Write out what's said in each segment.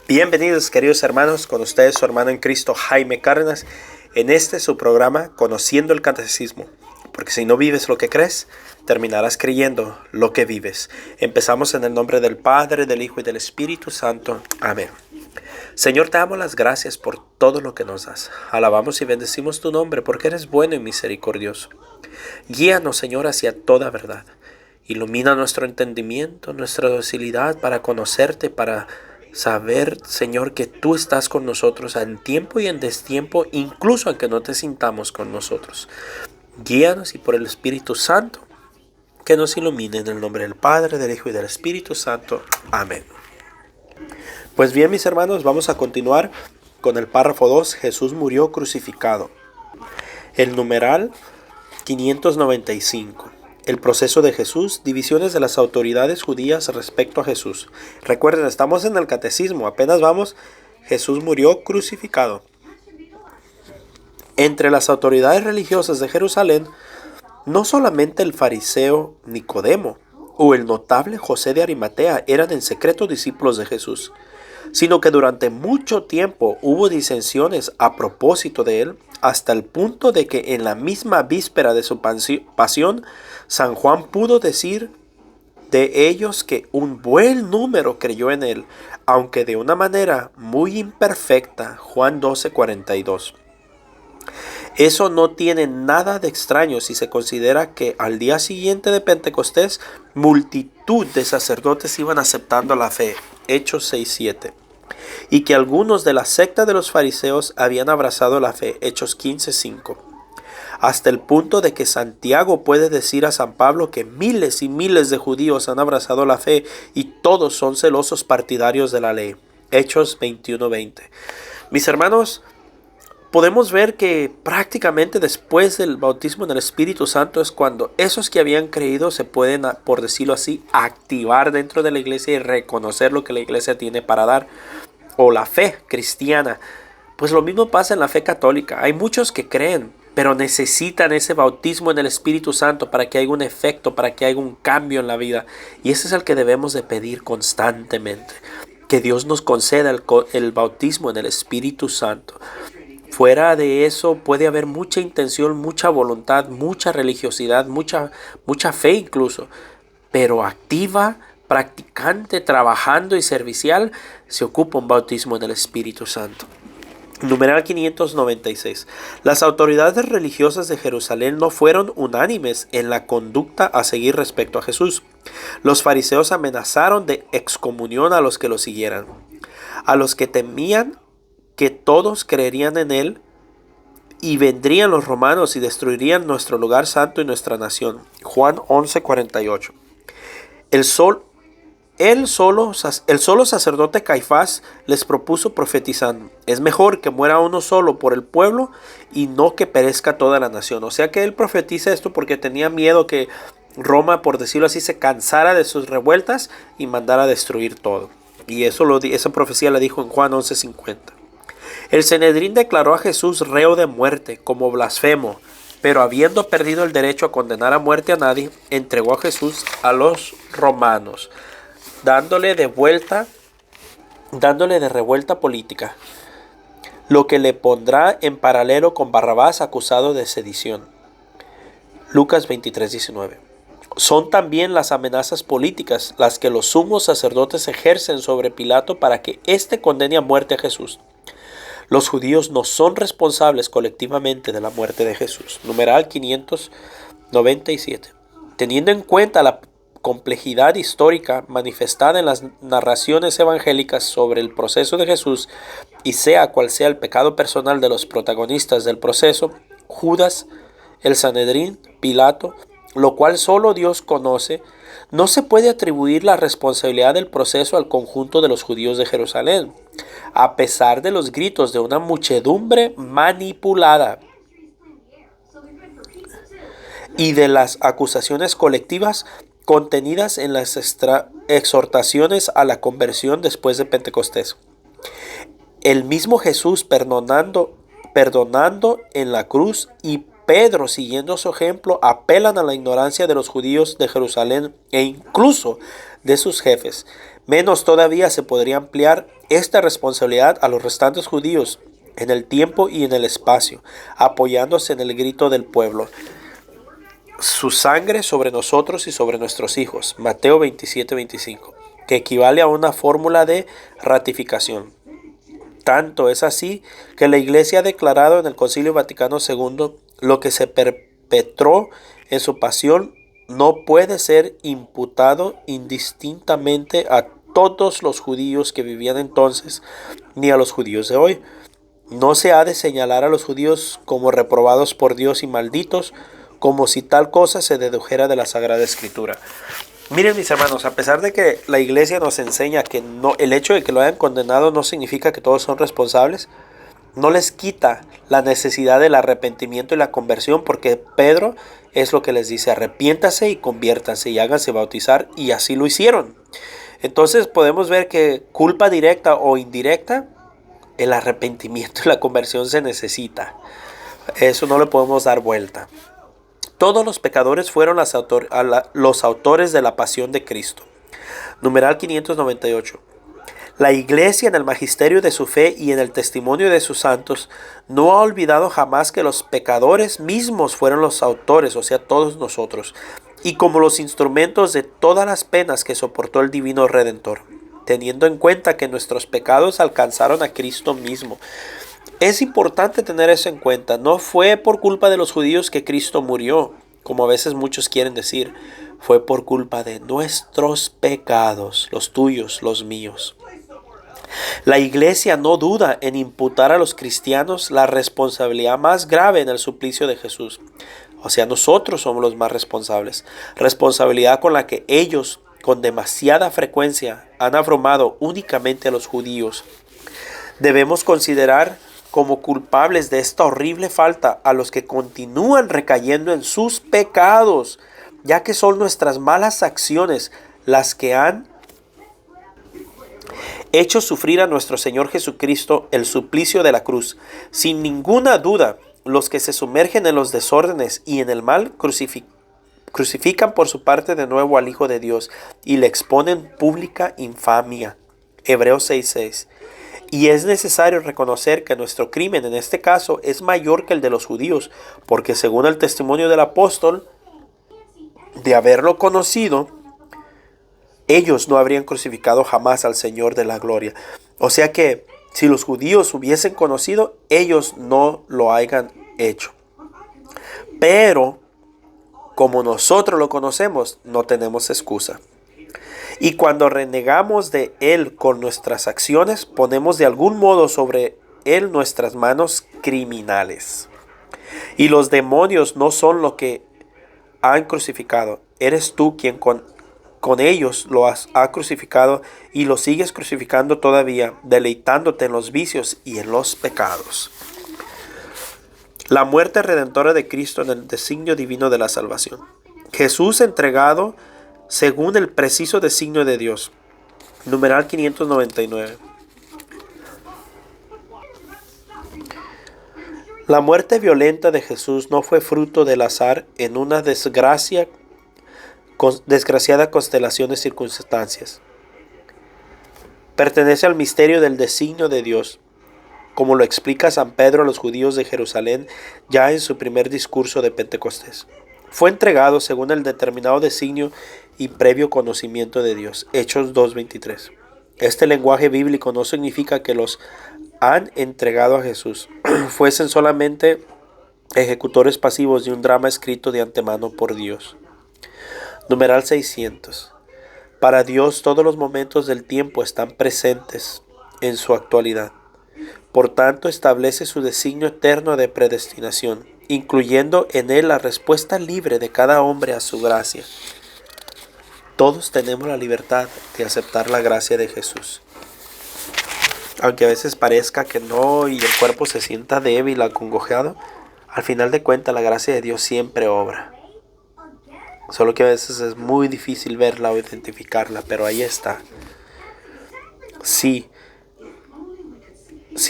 Bienvenidos, queridos hermanos, con ustedes su hermano en Cristo Jaime Cárdenas, en su programa Conociendo el Catecismo, porque si no vives lo que crees, terminarás creyendo lo que vives. Empezamos en el nombre del Padre, del Hijo y del Espíritu Santo. Amén. Señor, te damos las gracias por todo lo que nos das. Alabamos y bendecimos tu nombre porque eres bueno y misericordioso. Guíanos, Señor, hacia toda verdad. Ilumina nuestro entendimiento, nuestra docilidad para conocerte, para saber, Señor, que tú estás con nosotros en tiempo y en destiempo, incluso aunque no te sintamos con nosotros. Guíanos y por el Espíritu Santo, que nos ilumine en el nombre del Padre, del Hijo y del Espíritu Santo. Amén. Pues bien, mis hermanos, vamos a continuar con el párrafo 2, Jesús murió crucificado. El numeral 595. El proceso de Jesús, divisiones de las autoridades judías respecto a Jesús. Recuerden, estamos en el catecismo, apenas vamos, Jesús murió crucificado. Entre las autoridades religiosas de Jerusalén, no solamente el fariseo Nicodemo o el notable José de Arimatea eran en secreto discípulos de Jesús, sino que durante mucho tiempo hubo disensiones a propósito de él, hasta el punto de que en la misma víspera de su pasión, San Juan pudo decir de ellos que un buen número creyó en él, aunque de una manera muy imperfecta. Juan 12:42. Eso no tiene nada de extraño si se considera que al día siguiente de Pentecostés, multitud de sacerdotes iban aceptando la fe. Hechos 6:7. Y que algunos de la secta de los fariseos habían abrazado la fe. Hechos 15:5. Hasta el punto de que Santiago puede decir a San Pablo que miles y miles de judíos han abrazado la fe y todos son celosos partidarios de la ley. Hechos 21:20. Mis hermanos, podemos ver que prácticamente después del bautismo en el Espíritu Santo es cuando esos que habían creído se pueden, por decirlo así, activar dentro de la iglesia y reconocer lo que la iglesia tiene para dar, o la fe cristiana. Pues lo mismo pasa en la fe católica. Hay muchos que creen, pero necesitan ese bautismo en el Espíritu Santo para que haya un efecto, para que haya un cambio en la vida. Y ese es el que debemos de pedir constantemente. Que Dios nos conceda el bautismo en el Espíritu Santo. Fuera de eso puede haber mucha intención, mucha voluntad, mucha religiosidad, mucha fe incluso. Pero activa, practicante, trabajando y servicial, se ocupa un bautismo en el Espíritu Santo. Numeral 596. Las autoridades religiosas de Jerusalén no fueron unánimes en la conducta a seguir respecto a Jesús. Los fariseos amenazaron de excomunión a los que lo siguieran. A los que temían que todos creerían en él y vendrían los romanos y destruirían nuestro lugar santo y nuestra nación. Juan 11:48. El solo sacerdote Caifás les propuso profetizando: es mejor que muera uno solo por el pueblo y no que perezca toda la nación. O sea que él profetiza esto porque tenía miedo que Roma, por decirlo así, se cansara de sus revueltas y mandara a destruir todo. Y esa profecía la dijo en Juan 11:50. El Sanedrín declaró a Jesús reo de muerte como blasfemo, pero habiendo perdido el derecho a condenar a muerte a nadie, entregó a Jesús a los romanos, dándole de revuelta política, lo que le pondrá en paralelo con Barrabás, acusado de sedición. Lucas 23:19. Son también las amenazas políticas las que los sumos sacerdotes ejercen sobre Pilato para que éste condene a muerte a Jesús. Los judíos no son responsables colectivamente de la muerte de Jesús. Numeral 597. Teniendo en cuenta la complejidad histórica manifestada en las narraciones evangélicas sobre el proceso de Jesús, y sea cual sea el pecado personal de los protagonistas del proceso, Judas, el Sanedrín, Pilato, lo cual solo Dios conoce, no se puede atribuir la responsabilidad del proceso al conjunto de los judíos de Jerusalén, a pesar de los gritos de una muchedumbre manipulada y de las acusaciones colectivas contenidas en las exhortaciones a la conversión después de Pentecostés. El mismo Jesús perdonando en la cruz y Pedro, siguiendo su ejemplo, apelan a la ignorancia de los judíos de Jerusalén e incluso de sus jefes. Menos todavía se podría ampliar esta responsabilidad a los restantes judíos en el tiempo y en el espacio, apoyándose en el grito del pueblo: su sangre sobre nosotros y sobre nuestros hijos. Mateo 27:25, que equivale a una fórmula de ratificación. Tanto es así que la Iglesia ha declarado en el Concilio Vaticano II: lo que se perpetró en su pasión no puede ser imputado indistintamente a todos los judíos que vivían entonces, ni a los judíos de hoy. No se ha de señalar a los judíos como reprobados por Dios y malditos, como si tal cosa se dedujera de la Sagrada Escritura. Miren, mis hermanos, a pesar de que la iglesia nos enseña que no, el hecho de que lo hayan condenado no significa que todos son responsables, no les quita la necesidad del arrepentimiento y la conversión, porque Pedro es lo que les dice: arrepiéntase y conviértanse y háganse bautizar, y así lo hicieron. Entonces podemos ver que culpa directa o indirecta, el arrepentimiento y la conversión se necesita. Eso no le podemos dar vuelta. Todos los pecadores fueron los autores de la pasión de Cristo. Numeral 598. La Iglesia, en el magisterio de su fe y en el testimonio de sus santos, no ha olvidado jamás que los pecadores mismos fueron los autores, o sea, todos nosotros, y como los instrumentos de todas las penas que soportó el divino Redentor, teniendo en cuenta que nuestros pecados alcanzaron a Cristo mismo. Es importante tener eso en cuenta. No fue por culpa de los judíos que Cristo murió, como a veces muchos quieren decir. Fue por culpa de nuestros pecados, los tuyos, los míos. La Iglesia no duda en imputar a los cristianos la responsabilidad más grave en el suplicio de Jesús. O sea, nosotros somos los más responsables. Responsabilidad con la que ellos, con demasiada frecuencia, han abrumado únicamente a los judíos. Debemos considerar como culpables de esta horrible falta a los que continúan recayendo en sus pecados, ya que son nuestras malas acciones las que han hecho sufrir a nuestro Señor Jesucristo el suplicio de la cruz. Sin ninguna duda, los que se sumergen en los desórdenes y en el mal crucifican por su parte de nuevo al Hijo de Dios y le exponen pública infamia. Hebreos 6:6. Y es necesario reconocer que nuestro crimen en este caso es mayor que el de los judíos, porque según el testimonio del apóstol, de haberlo conocido, ellos no habrían crucificado jamás al Señor de la gloria. O sea que si los judíos hubiesen conocido, ellos no lo hayan hecho. Pero como nosotros lo conocemos, no tenemos excusa. Y cuando renegamos de Él con nuestras acciones, ponemos de algún modo sobre Él nuestras manos criminales. Y los demonios no son lo que han crucificado. Eres tú quien con ellos lo ha crucificado y lo sigues crucificando todavía, deleitándote en los vicios y en los pecados. La muerte redentora de Cristo en el designio divino de la salvación. Jesús entregado según el preciso designio de Dios. Numeral 599. La muerte violenta de Jesús no fue fruto del azar en una desgraciada constelación de circunstancias. Pertenece al misterio del designio de Dios, como lo explica San Pedro a los judíos de Jerusalén ya en su primer discurso de Pentecostés. Fue entregado según el determinado designio y previo conocimiento de Dios. Hechos 2:23. Este lenguaje bíblico no significa que los han entregado a Jesús fuesen solamente ejecutores pasivos de un drama escrito de antemano por Dios. Numeral 600. Para Dios todos los momentos del tiempo están presentes en su actualidad. Por tanto, establece su designio eterno de predestinación, incluyendo en él la respuesta libre de cada hombre a su gracia. Todos tenemos la libertad de aceptar la gracia de Jesús. Aunque a veces parezca que no y el cuerpo se sienta débil, acongojado, al final de cuentas la gracia de Dios siempre obra. Solo que a veces es muy difícil verla o identificarla, pero ahí está. Si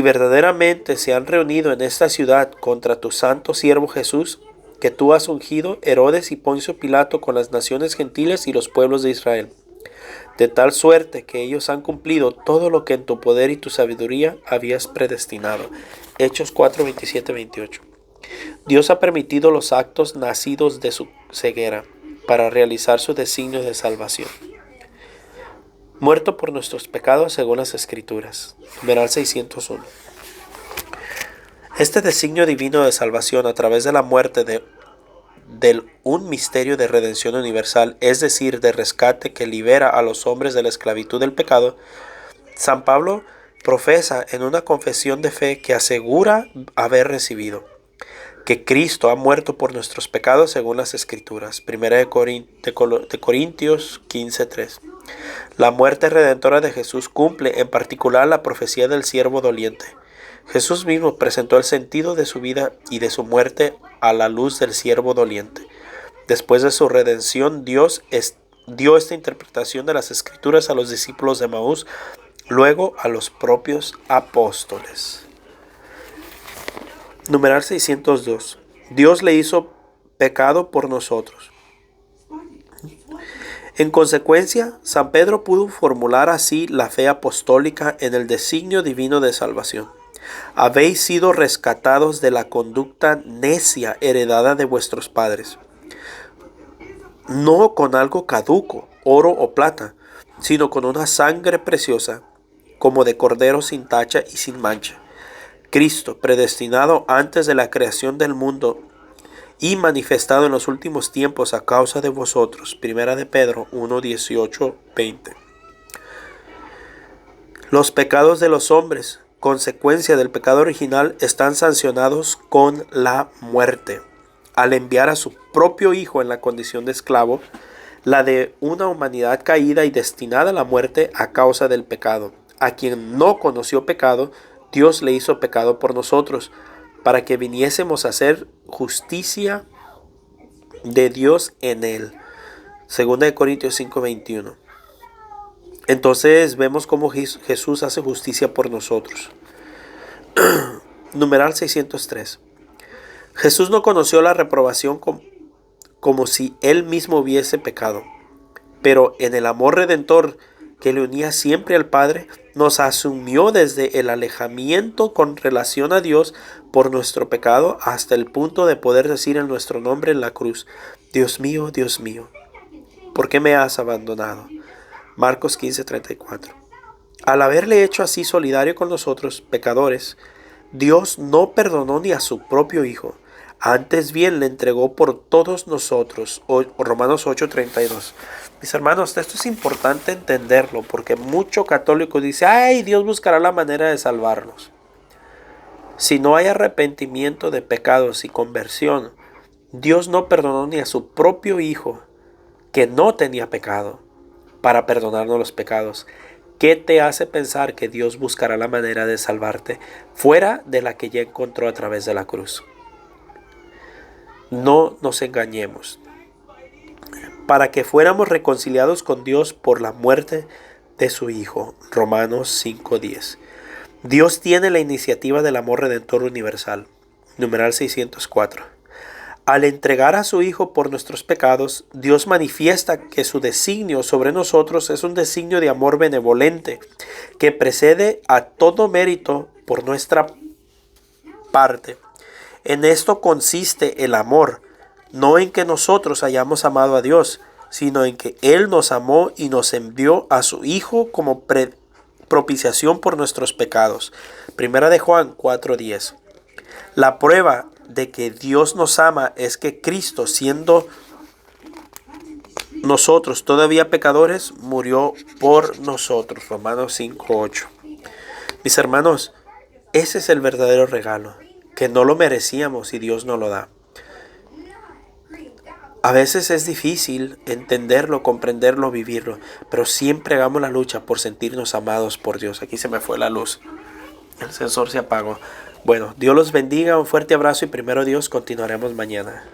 verdaderamente se han reunido en esta ciudad contra tu santo siervo Jesús, que tú has ungido, Herodes y Poncio Pilato, con las naciones gentiles y los pueblos de Israel, de tal suerte que ellos han cumplido todo lo que en tu poder y tu sabiduría habías predestinado. Hechos 4, 27, 28. Dios ha permitido los actos nacidos de su ceguera para realizar su designio de salvación. Muerto por nuestros pecados según las Escrituras. Numeral 601. Este designio divino de salvación a través de la muerte del un misterio de redención universal, es decir, de rescate que libera a los hombres de la esclavitud del pecado, San Pablo profesa en una confesión de fe que asegura haber recibido, que Cristo ha muerto por nuestros pecados según las Escrituras. 1 de Corintios 15:3. La muerte redentora de Jesús cumple en particular la profecía del siervo doliente. Jesús mismo presentó el sentido de su vida y de su muerte a la luz del siervo doliente. Después de su redención, Dios dio esta interpretación de las Escrituras a los discípulos de Emaús, luego a los propios apóstoles. Numeral 602. Dios le hizo pecado por nosotros. En consecuencia, San Pedro pudo formular así la fe apostólica en el designio divino de salvación. Habéis sido rescatados de la conducta necia heredada de vuestros padres, no con algo caduco, oro o plata, sino con una sangre preciosa, como de cordero sin tacha y sin mancha. Cristo, predestinado antes de la creación del mundo y manifestado en los últimos tiempos a causa de vosotros. 1 de Pedro 1, 18, 20. Los pecados de los hombres, consecuencia del pecado original, están sancionados con la muerte, al enviar a su propio Hijo en la condición de esclavo, la de una humanidad caída y destinada a la muerte a causa del pecado. A quien no conoció pecado, Dios le hizo pecado por nosotros, para que viniésemos a hacer justicia de Dios en él. 2 de Corintios 5:21. Entonces vemos cómo Jesús hace justicia por nosotros. Numeral 603. Jesús no conoció la reprobación como si él mismo hubiese pecado, pero en el amor redentor que le unía siempre al Padre, nos asumió desde el alejamiento con relación a Dios por nuestro pecado hasta el punto de poder decir en nuestro nombre en la cruz: Dios mío, ¿por qué me has abandonado? Marcos 15:34. Al haberle hecho así solidario con nosotros, pecadores, Dios no perdonó ni a su propio Hijo, antes bien le entregó por todos nosotros. Romanos 8:32. Mis hermanos, esto es importante entenderlo, porque mucho católico dice: ay, Dios buscará la manera de salvarnos. Si no hay arrepentimiento de pecados y conversión, Dios no perdonó ni a su propio Hijo, que no tenía pecado, para perdonarnos los pecados. ¿Qué te hace pensar que Dios buscará la manera de salvarte fuera de la que ya encontró a través de la cruz? No nos engañemos. Para que fuéramos reconciliados con Dios por la muerte de su Hijo. Romanos 5:10. Dios tiene la iniciativa del amor redentor universal. Numeral 604. Al entregar a su Hijo por nuestros pecados, Dios manifiesta que su designio sobre nosotros es un designio de amor benevolente, que precede a todo mérito por nuestra parte. En esto consiste el amor, no en que nosotros hayamos amado a Dios, sino en que Él nos amó y nos envió a su Hijo como propiciación por nuestros pecados. 1 de Juan 4:10. La prueba de que Dios nos ama es que Cristo, siendo nosotros todavía pecadores, murió por nosotros. Romanos 5:8. Mis hermanos, ese es el verdadero regalo, que no lo merecíamos y Dios nos lo da. A veces es difícil entenderlo, comprenderlo, vivirlo, pero siempre hagamos la lucha por sentirnos amados por Dios. Aquí se me fue la luz. El sensor se apagó. Bueno, Dios los bendiga, un fuerte abrazo y primero Dios, continuaremos mañana.